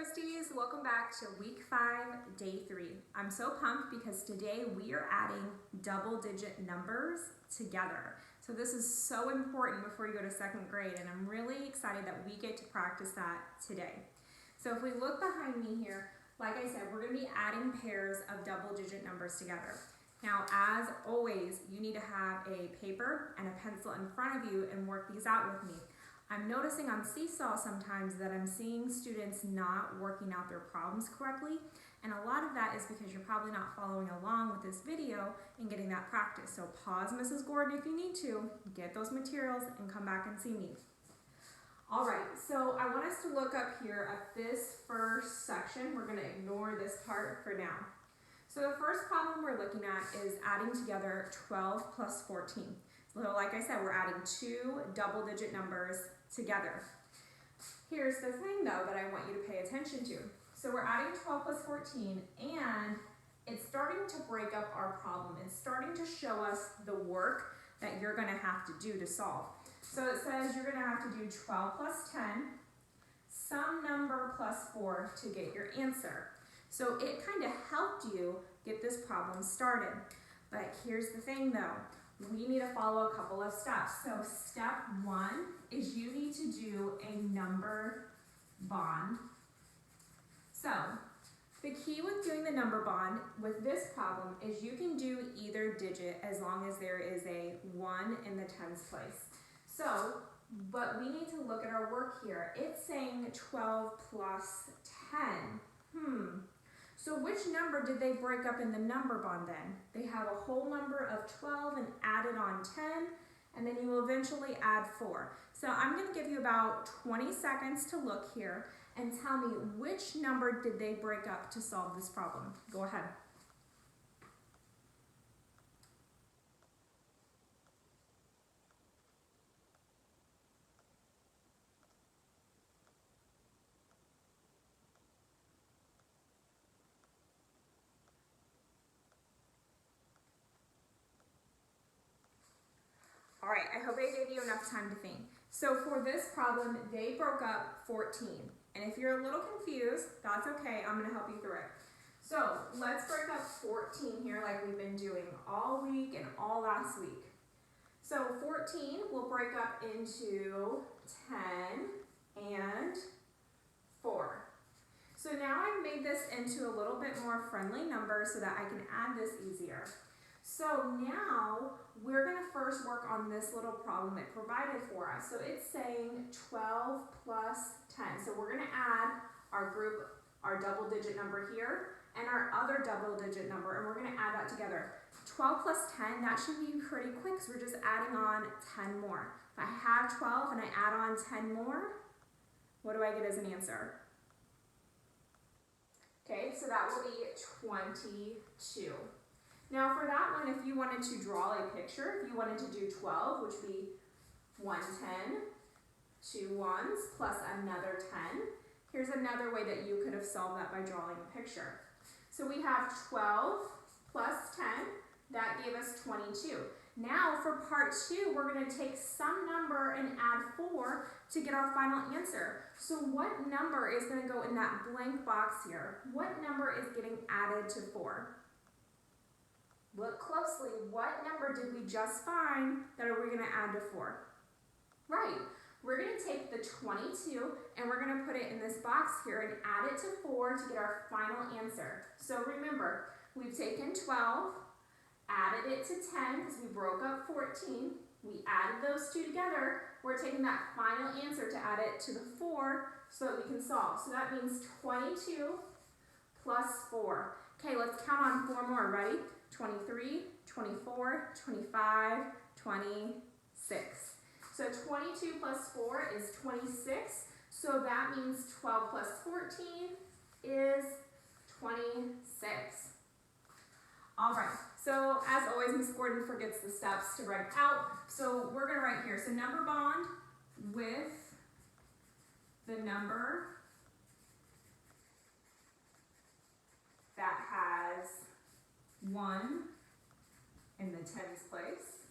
Christies, welcome back to week 5, day 3. I'm so pumped because today we are adding double-digit numbers together. So this is so important before you go to 2nd grade, and I'm really excited that we get to practice that today. So if we look behind me here, like I said, we're going to be adding pairs of double-digit numbers together. Now, as always, you need to have a paper and a pencil in front of you and work these out with me. I'm noticing on Seesaw sometimes that I'm seeing students not working out their problems correctly, and a lot of that is because you're probably not following along with this video and getting that practice. So pause Mrs. Gordon if you need to, get those materials, and come back and see me. All right, so I want us to look up here at this first section. We're going to ignore this part for now. So the first problem we're looking at is adding together 12 plus 14. So like I said, we're adding 2 double-digit numbers together. Here's the thing though that I want you to pay attention to. So we're adding 12 plus 14 and it's starting to break up our problem. It's starting to show us the work that you're going to have to do to solve. So it says you're going to have to do 12 plus 10, some number plus 4 to get your answer. So it kind of helped you get this problem started. But here's the thing though. We need to follow a couple of steps. So step 1 is you need to do a number bond. So the key with doing the number bond with this problem is you can do either digit as long as there is a 1 in the tens place. So, but we need to look at our work here. It's saying 12 plus 10. So which number did they break up in the number bond then? They have a whole number of 12 and added on 10, and then you will eventually add 4. So I'm going to give you about 20 seconds to look here and tell me which number did they break up to solve this problem. Go ahead. All right, I hope I gave you enough time to think. So for this problem, they broke up 14. And if you're a little confused, that's okay. I'm going to help you through it. So let's break up 14 here like we've been doing all week and all last week. So 14 will break up into 10 and 4. So now I've made this into a little bit more friendly number so that I can add this easier. So now we're going to first work on this little problem it provided for us. So it's saying 12 plus 10. So we're going to add our double digit number here and our other double digit number, and we're going to add that together. 12 plus 10, that should be pretty quick because we're just adding on 10 more. If I have 12 and I add on 10 more, what do I get as an answer? Okay, so that will be 22. Now for that one, if you wanted to draw a picture, if you wanted to do 12, which would be 1 10, 2 ones, plus another 10. Here's another way that you could have solved that by drawing a picture. So we have 12 plus 10, that gave us 22. Now for part 2, we're going to take some number and add 4 to get our final answer. So what number is going to go in that blank box here? What number is getting added to 4? Look closely. What number did we just find that are we going to add to 4? Right. We're going to take the 22 and we're going to put it in this box here and add it to 4 to get our final answer. So remember, we've taken 12, added it to 10 because we broke up 14. We added those two together. We're taking that final answer to add it to the 4 so that we can solve. So that means 22 plus 4. Okay, let's count on 4 more. Ready? 23, 24, 25, 26. So 22 plus 4 is 26. So that means 12 plus 14 is 26. All right. So as always, Ms. Gordon forgets the steps to write out. So we're going to write here. So number bond with the number that has 1 in the tens place.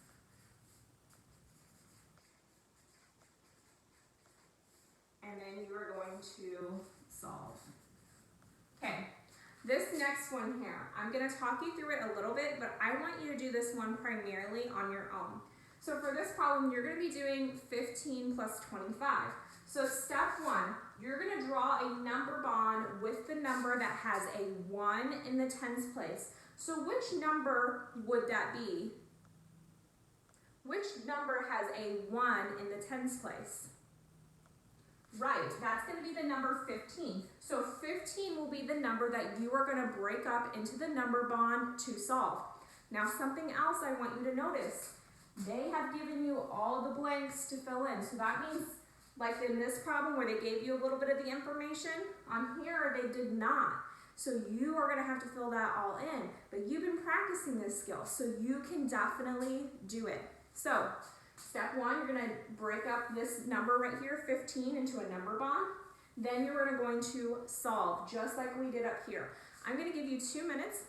And then you are going to solve. Okay, this next one here, I'm going to talk you through it a little bit, but I want you to do this one primarily on your own. So for this problem, you're going to be doing 15 plus 25. So step one, you're going to draw a number bond with the number that has a 1 in the tens place. So which number would that be? Which number has a 1 in the tens place? Right, that's going to be the number 15. So 15 will be the number that you are going to break up into the number bond to solve. Now something else I want you to notice. They have given you all the blanks to fill in. So that means, like in this problem where they gave you a little bit of the information, on here they did not. So you are going to have to fill that all in. But you've been practicing this skill, so you can definitely do it. So step one, you're going to break up this number right here, 15, into a number bond. Then you're going to solve, just like we did up here. I'm going to give you 2 minutes.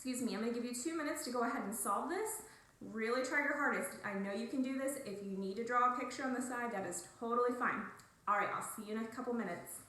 I'm going to give you 2 minutes to go ahead and solve this. Really try your hardest. I know you can do this. If you need to draw a picture on the side, that is totally fine. All right, I'll see you in a couple minutes.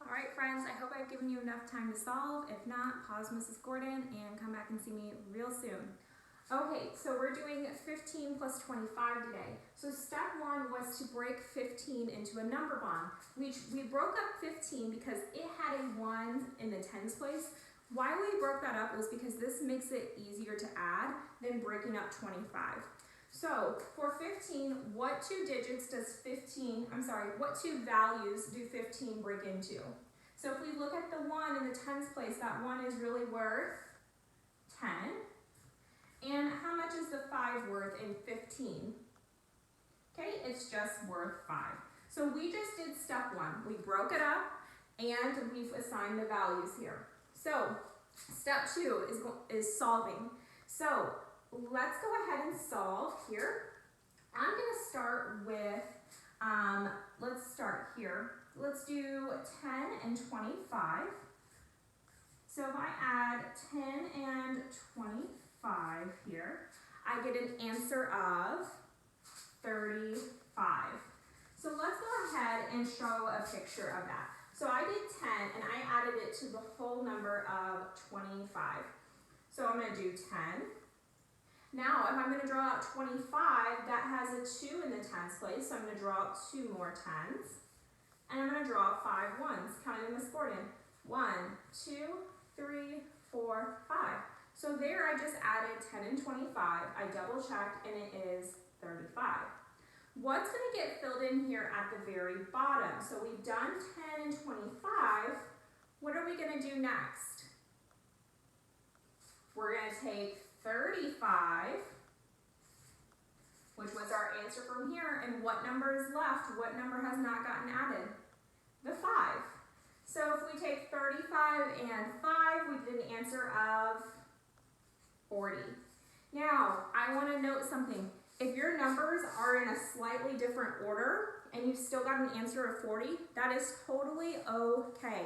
All right, friends, I hope I've given you enough time to solve. If not, pause Mrs. Gordon and come back and see me real soon. Okay, so we're doing 15 plus 25 today. So step one was to break 15 into a number bond. We broke up 15 because it had a 1 in the tens place. Why we broke that up was because this makes it easier to add than breaking up 25. So for 15, what two values do 15 break into? So if we look at the 1 in the tens place, that 1 is really worth 10. And how much is the 5 worth in 15? Okay, it's just worth 5. So we just did step one. We broke it up and we've assigned the values here. So step two is solving. So let's go ahead and solve here. I'm going to start with, let's start here. Let's do 10 and 25. So if I add 10 and 25 here, I get an answer of 35. So let's go ahead and show a picture of that. So I did 10 and I added it to the whole number of 25. So I'm going to do 10. Now if I'm going to draw out 25, that has a 2 in the tens place, so I'm going to draw out 2 more 10s. And I'm going to draw 5 ones, counting Miss Gordon. 1, 2, 3, 4, 5. So there I just added 10 and 25. I double checked and it is 35. What's going to get filled in here at the very bottom? So we've done 10 and 25. What are we going to do next? We're going to take 35, which was our answer from here, and what number is left? What number has not gotten added? The 5. So if we take 35 and 5, we get an answer of 40. Now, I want to note something. If your numbers are in a slightly different order and you've still got an answer of 40, that is totally okay.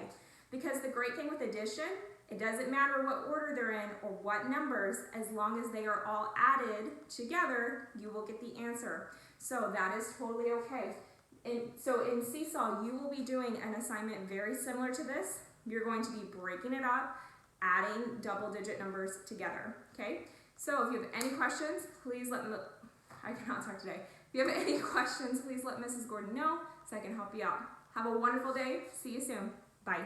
Because the great thing with addition, it doesn't matter what order they're in or what numbers, as long as they are all added together, you will get the answer. So that is totally okay. So in Seesaw, you will be doing an assignment very similar to this. You're going to be breaking it up, adding double-digit numbers together, okay? So if you have any questions, please let me, I cannot talk today. If you have any questions, please let Mrs. Gordon know so I can help you out. Have a wonderful day. See you soon. Bye.